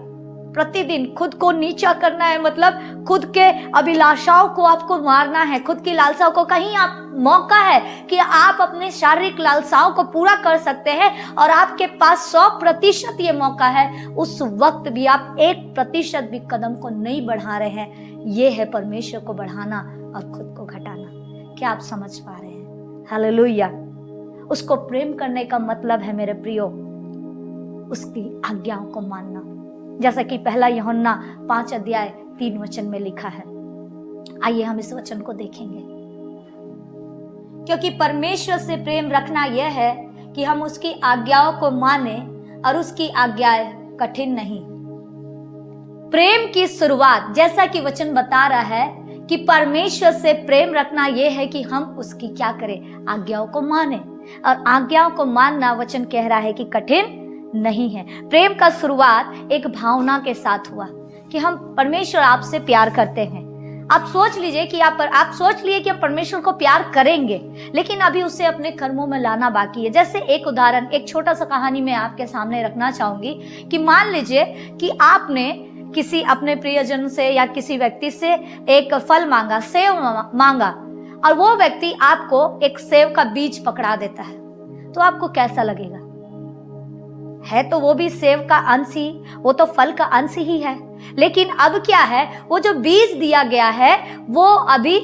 प्रतिदिन खुद को नीचा करना है, मतलब खुद के अभिलाषाओं को आपको मारना है, खुद की लालसाओं को। कहीं आप मौका है कि आप अपने शारीरिक लालसाओं को पूरा कर सकते हैं और आपके पास 100% ये मौका है, उस वक्त भी आप 1% भी कदम को नहीं बढ़ा रहे हैं। ये है परमेश्वर को बढ़ाना और खुद को घटाना। क्या आप समझ पा रहे हैं? हालेलुया। उसको प्रेम करने का मतलब है मेरे प्रियो, उसकी आज्ञाओं को मानना, जैसा कि 1 यूहन्ना 5:3 में लिखा है। आइए हम इस वचन को देखेंगे। क्योंकि परमेश्वर से प्रेम रखना यह है कि हम उसकी आज्ञाओं को माने और उसकी आज्ञाएं कठिन नहीं। प्रेम की शुरुआत, जैसा कि वचन बता रहा है कि परमेश्वर से प्रेम रखना यह है कि हम उसकी क्या करें, आज्ञाओं को माने। और आज्ञाओं को मानना वचन कह रहा है कि कठिन नहीं है। प्रेम का शुरुआत एक भावना के साथ हुआ कि हम परमेश्वर आपसे प्यार करते हैं। आप सोच लीजिए कि आप सोच लिए कि आप परमेश्वर को प्यार करेंगे, लेकिन अभी उसे अपने कर्मों में लाना बाकी है। जैसे एक उदाहरण, एक छोटा सा कहानी मैं आपके सामने रखना चाहूंगी कि मान लीजिए कि आपने किसी अपने प्रियजन से या किसी व्यक्ति से एक फल मांगा, सेव मांगा, और वो व्यक्ति आपको एक सेव का बीज पकड़ा देता है, तो आपको कैसा लगेगा? है तो वो भी सेव का अंश ही, वो तो फल का अंश ही है, लेकिन अब क्या है, वो जो बीज दिया गया है वो अभी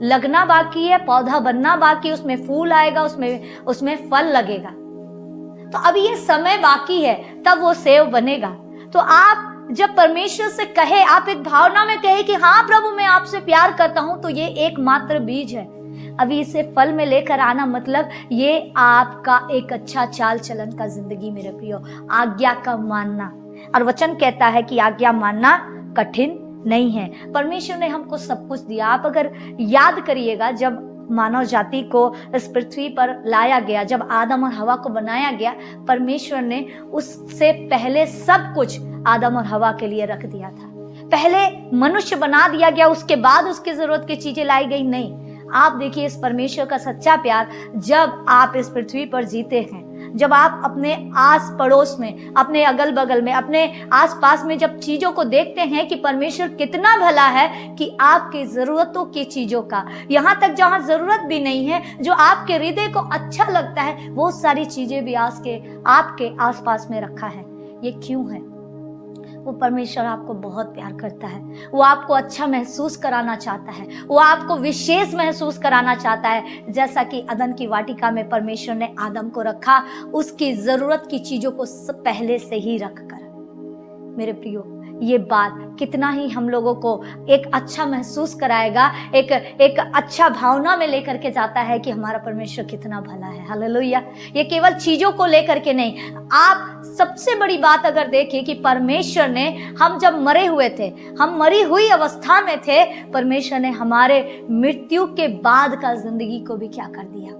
लगना बाकी है, पौधा बनना बाकी, उसमें फूल आएगा, उसमें फल लगेगा। तो अभी ये समय बाकी है, तब वो सेव बनेगा। तो आप जब परमेश्वर से कहे, आप एक भावना में कहे कि हाँ प्रभु मैं आपसे प्यार करता हूं, तो ये एकमात्र बीज है। अभी इसे फल में लेकर आना मतलब ये आपका एक अच्छा चाल चलन का जिंदगी मेरे प्रियो, आज्ञा का मानना। और वचन कहता है कि आज्ञा मानना कठिन नहीं है। परमेश्वर ने हमको सब कुछ दिया। आप अगर याद करिएगा, जब मानव जाति को इस पृथ्वी पर लाया गया, जब आदम और हवा को बनाया गया, परमेश्वर ने उससे पहले सब कुछ आदम और हवा के लिए रख दिया था। पहले मनुष्य बना दिया गया, उसके बाद उसकी जरूरत की चीजें लाई गई नहीं। आप देखिए इस परमेश्वर का सच्चा प्यार, जब आप इस पृथ्वी पर जीते हैं, जब आप अपने आस पड़ोस में, अपने अगल बगल में, अपने आस पास में जब चीजों को देखते हैं कि परमेश्वर कितना भला है कि आपकी जरूरतों की चीजों का, यहाँ तक जहाँ जरूरत भी नहीं है, जो आपके हृदय को अच्छा लगता है, वो सारी चीजें भी आपके आस पास में रखा है। ये क्यों है? वो परमेश्वर आपको बहुत प्यार करता है, वो आपको अच्छा महसूस कराना चाहता है, वो आपको विशेष महसूस कराना चाहता है। जैसा कि अदन की वाटिका में परमेश्वर ने आदम को रखा, उसकी जरूरत की चीजों को पहले से ही रखकर। मेरे प्रियो, ये बात कितना ही हम लोगों को एक अच्छा महसूस कराएगा, एक अच्छा भावना में लेकर के जाता है कि हमारा परमेश्वर कितना भला है। हालेलुया। ये केवल चीजों को लेकर के नहीं, आप सबसे बड़ी बात अगर देखिए कि परमेश्वर ने, हम जब मरे हुए थे, हम मरी हुई अवस्था में थे, परमेश्वर ने हमारे मृत्यु के बाद का जिंदगी को भी क्या कर दिया,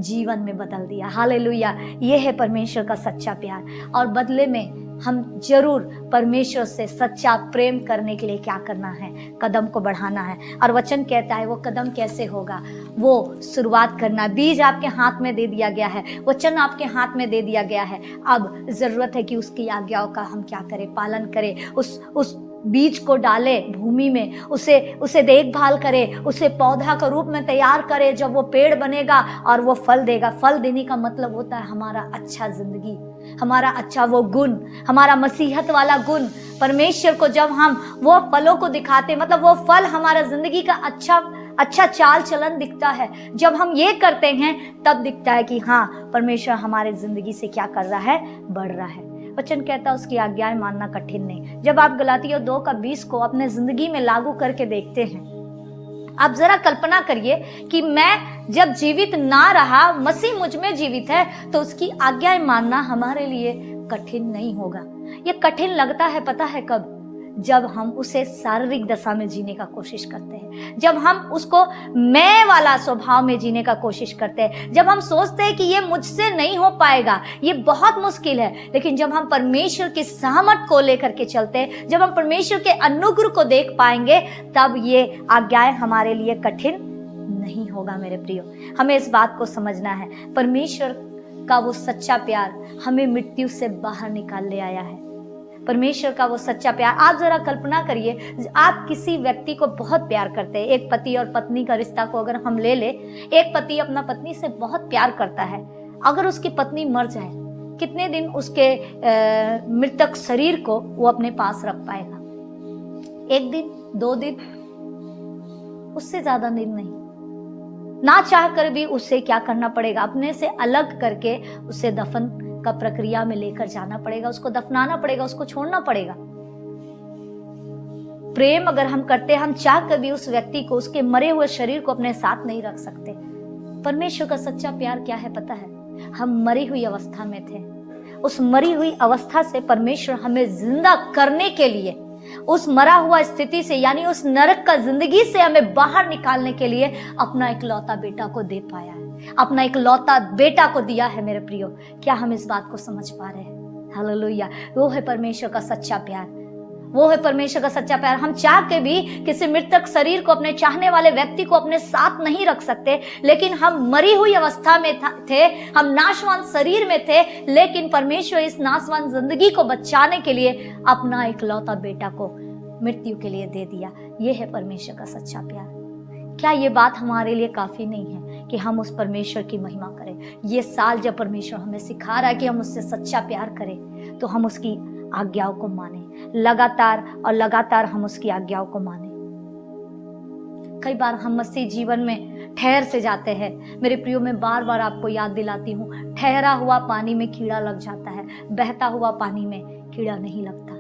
जीवन में बदल दिया। हालेलुया। ये है परमेश्वर का सच्चा प्यार। और बदले में हम जरूर परमेश्वर से सच्चा प्रेम करने के लिए क्या करना है, कदम को बढ़ाना है। और वचन कहता है वो कदम कैसे होगा, वो शुरुआत करना। बीज आपके हाथ में दे दिया गया है, वचन आपके हाथ में दे दिया गया है। अब जरूरत है कि उसकी आज्ञाओं का हम क्या करें, पालन करें। उस बीज को डाले भूमि में, उसे देखभाल करे, उसे पौधा का रूप में तैयार करे, जब वो पेड़ बनेगा और वो फल देगा। फल देने का मतलब होता है हमारा अच्छा जिंदगी, हमारा अच्छा वो गुण, हमारा मसीहत वाला गुण। परमेश्वर को जब हम वो फलों को दिखाते, मतलब वो फल हमारा जिंदगी का अच्छा चाल चलन दिखता है। जब हम ये करते हैं तब दिखता है कि हाँ, परमेश्वर हमारे जिंदगी से क्या कर रहा है, बढ़ रहा है। वचन कहता है उसकी आज्ञाएं मानना कठिन नहीं। जब आप गलातियों 2:20 को अपने जिंदगी में लागू करके देखते हैं, आप जरा कल्पना करिए कि मैं जब जीवित ना रहा, मसीह मुझ में जीवित है, तो उसकी आज्ञाएं मानना हमारे लिए कठिन नहीं होगा। ये कठिन लगता है, पता है कब? जब हम उसे शारीरिक दशा में जीने का कोशिश करते हैं, जब हम उसको मैं वाला स्वभाव में जीने का कोशिश करते हैं, जब हम सोचते हैं कि ये मुझसे नहीं हो पाएगा, ये बहुत मुश्किल है। लेकिन जब हम परमेश्वर की सहमत को लेकर के चलते हैं, जब हम परमेश्वर के अनुग्रह को देख पाएंगे, तब ये आज्ञाएं हमारे लिए कठिन नहीं होगा। मेरे प्रियो, हमें इस बात को समझना है, परमेश्वर का वो सच्चा प्यार हमें मृत्यु से बाहर निकाल ले आया है। परमेश्वर का वो सच्चा प्यार, आप जरा कल्पना करिए, आप किसी व्यक्ति को बहुत प्यार करते हैं। एक पति और पत्नी का रिश्ता को अगर हम ले ले, एक पति अपना पत्नी से बहुत प्यार करता है। अगर उसकी पत्नी मर जाए, कितने दिन उसके मृतक शरीर को वो अपने पास रख पाएगा? 1 दिन, 2 दिन, उससे ज्यादा दिन नहीं। ना चाह कर भी उसे क्या करना पड़ेगा? अपने से अलग करके उसे दफन का प्रक्रिया में लेकर जाना पड़ेगा, उसको दफनाना पड़ेगा, उसको छोड़ना पड़ेगा। प्रेम अगर हम करते हैं, हम चाह कर भी उस व्यक्ति को, उसके मरे हुए शरीर को अपने साथ नहीं रख सकते। परमेश्वर का सच्चा प्यार क्या है पता है? हम मरी हुई अवस्था में थे, उस मरी हुई अवस्था से परमेश्वर हमें जिंदा करने के लिए, उस मरा हुआ स्थिति से, यानी उस नरक का जिंदगी से हमें बाहर निकालने के लिए अपना इकलौता बेटा को दे पाया है, अपना इकलौता बेटा को दिया है। मेरे प्रियो, क्या हम इस बात को समझ पा रहे हैं? हालेलुया। वो है परमेश्वर का सच्चा प्यार, वो है परमेश्वर का सच्चा प्यार। हम चाह के भी किसी मृतक शरीर को, अपने चाहने वाले व्यक्ति को अपने साथ नहीं रख सकते, लेकिन हम मरी हुई अवस्था में थे, हम नाशवान शरीर में थे, लेकिन परमेश्वर इस नाशवान जिंदगी को बचाने के लिए अपना इकलौता बेटा को मृत्यु के लिए दे दिया। ये है परमेश्वर का सच्चा प्यार। क्या ये बात हमारे लिए काफी नहीं है कि हम उस परमेश्वर की महिमा करें? ये साल जब परमेश्वर हमें सिखा रहा है कि हम उससे सच्चा प्यार करें, तो हम उसकी आज्ञाओं को माने, लगातार और लगातार हम उसकी आज्ञाओं को माने। कई बार हम मसीह जीवन में ठहर से जाते हैं। मेरे प्रियो, मैं बार बार आपको याद दिलाती हूँ, ठहरा हुआ पानी में कीड़ा लग जाता है, बहता हुआ पानी में कीड़ा नहीं लगता।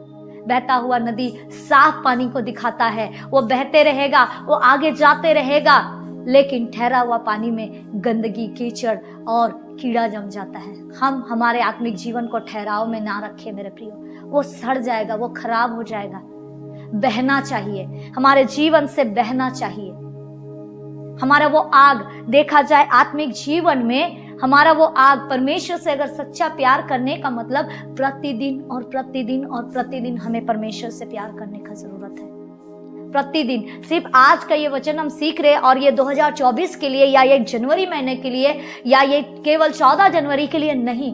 बहता हुआ नदी साफ पानी को दिखाता है, वो बहते रहेगा, वो आगे जाते रहेगा, लेकिन ठहरा हुआ पानी में गंदगी, कीचड़ और कीड़ा जम जाता है। हम हमारे आत्मिक जीवन को ठहराव में ना रखें मेरे प्रियो, वो सड़ जाएगा, वो खराब हो जाएगा। बहना चाहिए, हमारे जीवन से बहना चाहिए। हमारा वो आग, देखा जाए आत्मिक जीवन में हमारा वो आग, परमेश्वर से अगर सच्चा प्यार करने का मतलब प्रतिदिन और प्रतिदिन और प्रतिदिन हमें परमेश्वर से प्यार करने का जरूरत है। प्रतिदिन, सिर्फ आज का ये वचन हम सीख रहे और ये 2024 के लिए, या ये जनवरी महीने के लिए, या ये केवल 14 जनवरी के लिए नहीं,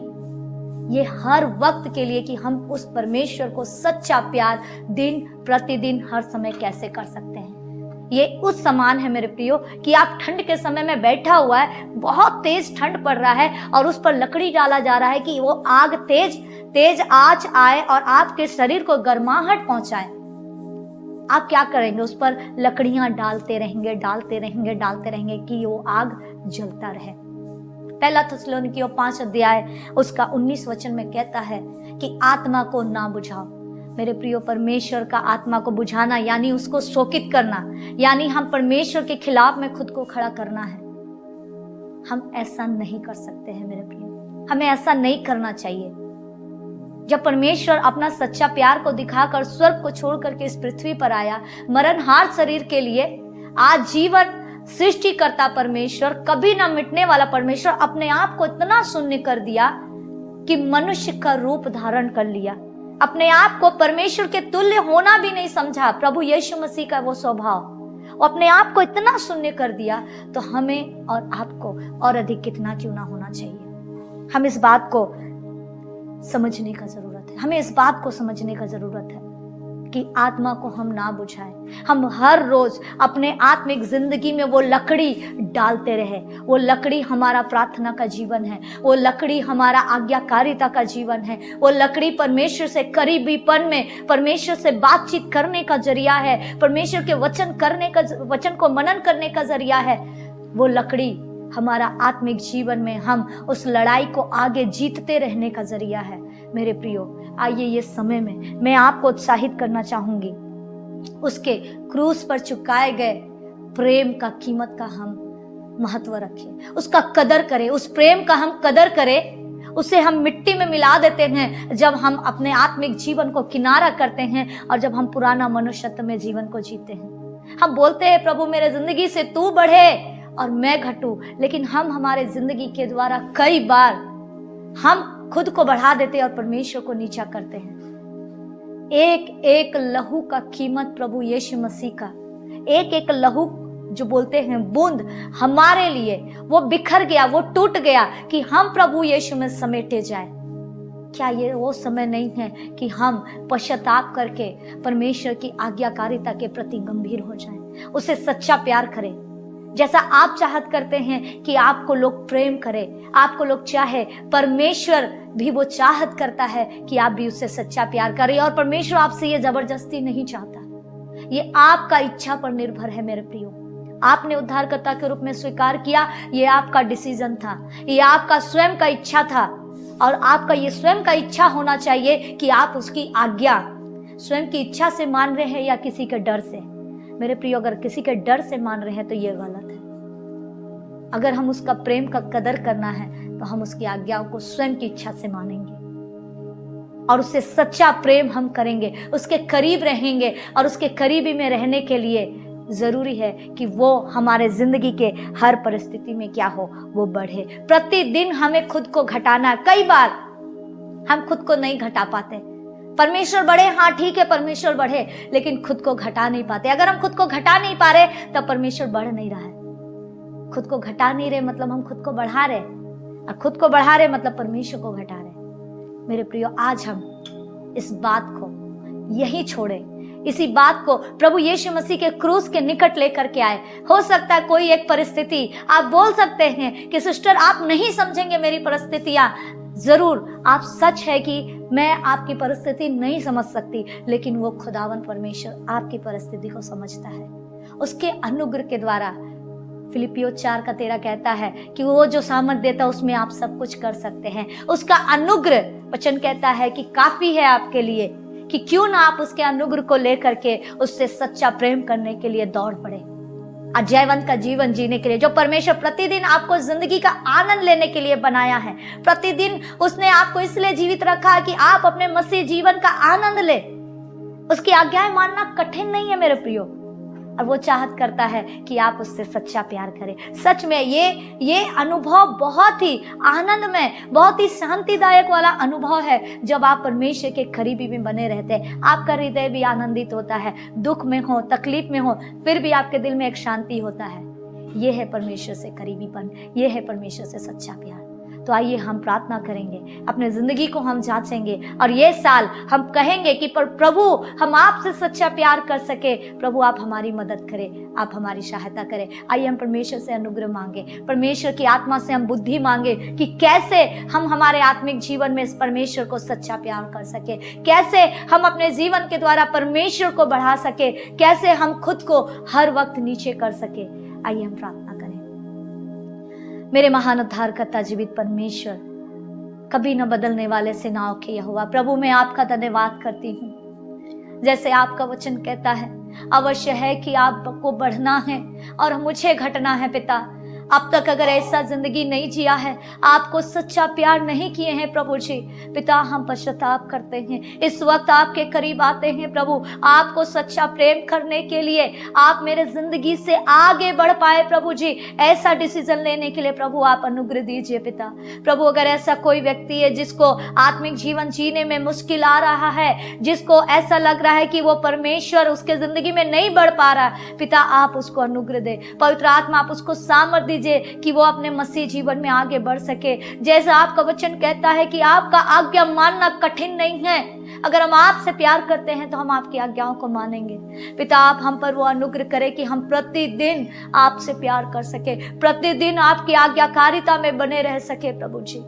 ये हर वक्त के लिए कि हम उस परमेश्वर को सच्चा प्यार दिन प्रतिदिन हर समय कैसे कर सकते हैं। ये उस समान है मेरे प्रियो कि आप ठंड के समय में बैठा हुआ है, बहुत तेज ठंड पड़ रहा है और उस पर लकड़ी डाला जा रहा है कि वो आग तेज तेज आंच आए और आपके शरीर को गर्माहट पहुंचाए। आप क्या करेंगे? उस पर लकड़ियां डालते रहेंगे, डालते रहेंगे, डालते रहेंगे कि वो आग जलता रहे। पहला थिस्सलुनीकियों 5 अध्याय उसका 19 वचन में कहता है कि आत्मा को ना बुझाओ। मेरे प्रियो, परमेश्वर का आत्मा को बुझाना यानी उसको शोकित करना, यानी हम परमेश्वर के खिलाफ में खुद को खड़ा करना है। हम ऐसा नहीं कर सकते हैं मेरे प्रियो, हमें ऐसा नहीं करना चाहिए। जब परमेश्वर अपना सच्चा प्यार को दिखाकर स्वर्ग को छोड़ करके इस पृथ्वी पर आया, मरणहार शरीर के लिए, आज जीवन सृष्टिकर्ता परमेश्वर, कभी ना मिटने वाला परमेश्वर अपने आप को इतना शून्य कर दिया कि मनुष्य का रूप धारण कर लिया। अपने आप को परमेश्वर के तुल्य होना भी नहीं समझा। प्रभु यीशु मसीह का वो स्वभाव, वो अपने आप को इतना शून्य कर दिया, तो हमें और आपको और अधिक कितना क्यों ना होना चाहिए। हम इस बात को समझने का जरूरत है, हमें इस बात को समझने का जरूरत है कि आत्मा को हम ना बुझाएं। हम हर रोज अपने आत्मिक जिंदगी में वो लकड़ी डालते रहे। वो लकड़ी हमारा प्रार्थना का जीवन है, वो लकड़ी हमारा आज्ञाकारिता का जीवन है, वो लकड़ी परमेश्वर से करीबीपन में, परमेश्वर से बातचीत करने का जरिया है, परमेश्वर के वचन को मनन करने का जरिया है। वो लकड़ी हमारा आत्मिक जीवन में हम उस लड़ाई को आगे जीतते रहने का जरिया है। मेरे प्रियो, आइए ये समय में मैं आपको उत्साहित करना चाहूंगी, उसके क्रूस पर चुकाए गए प्रेम का कीमत का हम महत्व रखें, उसका कदर करें, उस प्रेम का हम कदर करें, उसे हम मिट्टी में मिला देते हैं जब हम अपने आत्मिक जीवन को किनारा करते हैं और जब हम पुराना मनुष्यत्व में जीवन को जीते हैं। हम बोलते हैं प्रभु मेरे जिंदगी से तू बढ़े और मैं घटूं, लेकिन हम हमारे जिंदगी के द्वारा कई बार हम खुद को बढ़ा देते हैं और परमेश्वर को नीचा करते हैं। एक एक लहू का कीमत प्रभु यीशु मसीह का, एक एक लहू जो बोलते हैं बूंद हमारे लिए वो बिखर गया, वो टूट गया कि हम प्रभु यीशु में समेटे जाए। क्या ये वो समय नहीं है कि हम पश्चाताप करके परमेश्वर की आज्ञाकारिता के प्रति गंभीर हो जाएं, उसे सच्चा प्यार करें, जैसा आप चाहत करते हैं कि आपको लोग प्रेम करें, आपको लोग चाहे, परमेश्वर भी वो चाहत करता है कि आप भी उससे सच्चा प्यार करें। और परमेश्वर आपसे ये जबरदस्ती नहीं चाहता, ये आपका इच्छा पर निर्भर है। मेरे प्रियो, आपने उद्धारकर्ता के रूप में स्वीकार किया, ये आपका डिसीजन था, ये आपका स्वयं का इच्छा था, और आपका ये स्वयं का इच्छा होना चाहिए कि आप उसकी आज्ञा स्वयं की इच्छा से मान रहे हैं या किसी के डर से। मेरे प्रियो, अगर किसी के डर से मान रहे हैं तो ये गलत है। अगर हम उसका प्रेम का कदर करना है तो हम उसकी आज्ञाओं को स्वयं की इच्छा से मानेंगे और उससे सच्चा प्रेम हम करेंगे, उसके करीब रहेंगे, और उसके करीबी में रहने के लिए जरूरी है कि वो हमारे जिंदगी के हर परिस्थिति में क्या हो, वो बढ़े। प्रतिदिन हमें खुद को घटाना है। कई बार हम खुद को नहीं घटा पाते। परमेश्वर बढ़े, हाँ ठीक है परमेश्वर बढ़े, लेकिन खुद को घटा नहीं पाते। अगर हम खुद को घटा नहीं पा रहे तब परमेश्वर बढ़ नहीं रहा है। खुद को घटा नहीं रहे मतलब हम खुद को बढ़ा रहे, और खुद को बढ़ा रहे मतलब परमेश्वर को घटा रहे। मेरे प्रियो, आज हम इस बात को यही छोड़े, इसी बात को प्रभु यीशु मसीह के क्रूस के निकट लेकर के आए। हो सकता है कोई एक परिस्थिति आप बोल सकते हैं कि सिस्टर आप नहीं समझेंगे मेरी परिस्थितियां। जरूर, आप सच है कि मैं आपकी परिस्थिति नहीं समझ सकती, लेकिन वो खुदावन परमेश्वर आपकी परिस्थिति को समझता है। उसके अनुग्रह के द्वारा फिलिपियो 4:13 कहता है कि वो जो सामर्थ देता है उसमें आप सब कुछ कर सकते हैं। उसका अनुग्रह वचन कहता है कि काफी है आपके लिए, कि क्यों ना आप उसके अनुग्रह को लेकर के उससे सच्चा प्रेम करने के लिए दौड़ पड़े, अजयवंत का जीवन जीने के लिए, जो परमेश्वर प्रतिदिन आपको जिंदगी का आनंद लेने के लिए बनाया है। प्रतिदिन उसने आपको इसलिए जीवित रखा है कि आप अपने मसीह जीवन का आनंद ले। उसकी आज्ञाएं मानना कठिन नहीं है मेरे प्रियो, और वो चाहत करता है कि आप उससे सच्चा प्यार करें। सच में ये अनुभव बहुत ही आनंदमय, बहुत ही शांतिदायक वाला अनुभव है जब आप परमेश्वर के करीबी में बने रहते हैं। आपका हृदय भी आनंदित होता है, दुख में हो, तकलीफ में हो, फिर भी आपके दिल में एक शांति होता है। ये है परमेश्वर से करीबीपन, ये है परमेश्वर से सच्चा प्यार। तो आइए हम प्रार्थना करेंगे, अपने जिंदगी को हम जांचेंगे, और ये साल हम कहेंगे कि प्रभु हम आपसे सच्चा प्यार कर सके। प्रभु आप हमारी मदद करें, आप हमारी सहायता करें। आइए हम परमेश्वर से अनुग्रह मांगे, परमेश्वर की आत्मा से हम बुद्धि मांगे कि कैसे हम हमारे आत्मिक जीवन में इस परमेश्वर को सच्चा प्यार कर सके, कैसे हम अपने जीवन के द्वारा परमेश्वर को बढ़ा सके, कैसे हम खुद को हर वक्त नीचे कर सके। आइए हम प्रार्थना करें। मेरे महान उद्धारकर्ता जीवित परमेश्वर, कभी न बदलने वाले सेनाओं के यहोवा, प्रभु मैं आपका धन्यवाद करती हूँ। जैसे आपका वचन कहता है, अवश्य है कि आपको बढ़ना है और मुझे घटना है। पिता, अब तक अगर ऐसा जिंदगी नहीं जिया है, आपको सच्चा प्यार नहीं किए हैं प्रभु जी, पिता हम पश्चाताप करते हैं। इस वक्त आपके करीब आते हैं प्रभु, आपको सच्चा प्रेम करने के लिए, आप मेरे जिंदगी से आगे बढ़ पाए प्रभु जी, ऐसा डिसीजन लेने के लिए प्रभु आप अनुग्रह दीजिए। पिता प्रभु, अगर ऐसा कोई व्यक्ति है जिसको आत्मिक जीवन जीने में मुश्किल आ रहा है, जिसको ऐसा लग रहा है कि वो परमेश्वर उसके जिंदगी में नहीं बढ़ पा रहा, पिता आप उसको अनुग्रह दे। पवित्र आत्मा आप उसको सामर्थ्य दीजिए कि वो अपने मसीह जीवन में आगे बढ़ सके। जैसा आपका वचन कहता है कि आपका आज्ञा मानना कठिन नहीं है। अगर हम आपसे प्यार करते हैं तो हम आपकी आज्ञाओं को मानेंगे। पिता आप हम पर वो अनुग्रह करें कि हम प्रतिदिन आपसे प्यार कर सके, प्रतिदिन आपकी आज्ञाकारिता में बने रह सके प्रभु जी।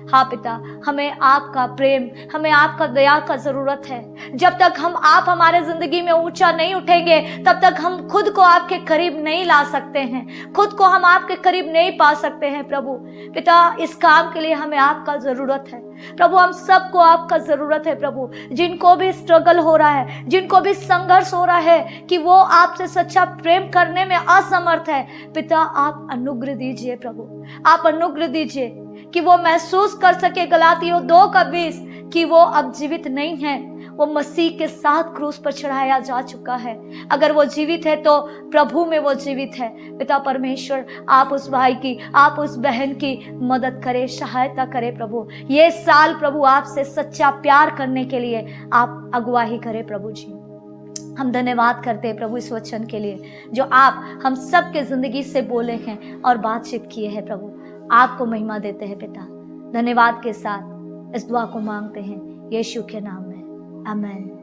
हाँ पिता, हमें आपका प्रेम, हमें आपका दया का जरूरत है। जब तक हम आप हमारे जिंदगी में ऊंचा नहीं उठेंगे तब तक हम खुद को आपके करीब नहीं ला सकते हैं, खुद को हम आपके करीब नहीं पा सकते हैं प्रभु। पिता इस काम के लिए हमें आपका जरूरत है प्रभु, हम सबको आपका जरूरत है प्रभु। जिनको भी स्ट्रगल हो रहा है, जिनको भी संघर्ष हो रहा है कि वो आपसे सच्चा प्रेम करने में असमर्थ है, पिता आप अनुग्रह दीजिए प्रभु, आप अनुग्रह दीजिए कि वो महसूस कर सके, गलातियों 2:20, कि वो अब जीवित नहीं है, वो मसीह के साथ क्रूस पर चढ़ाया जा चुका है। अगर वो जीवित है तो प्रभु में वो जीवित है। पिता परमेश्वर, आप उस भाई की, आप उस बहन की मदद करें, सहायता करें प्रभु। ये साल प्रभु आपसे सच्चा प्यार करने के लिए आप अगुवाही करें प्रभु जी। हम धन्यवाद करते हैं प्रभु इस वचन के लिए जो आप हम सब के जिंदगी से बोले हैं और बातचीत किए हैं प्रभु। आपको महिमा देते हैं पिता। धन्यवाद के साथ इस दुआ को मांगते हैं यीशु के नाम में, आमीन।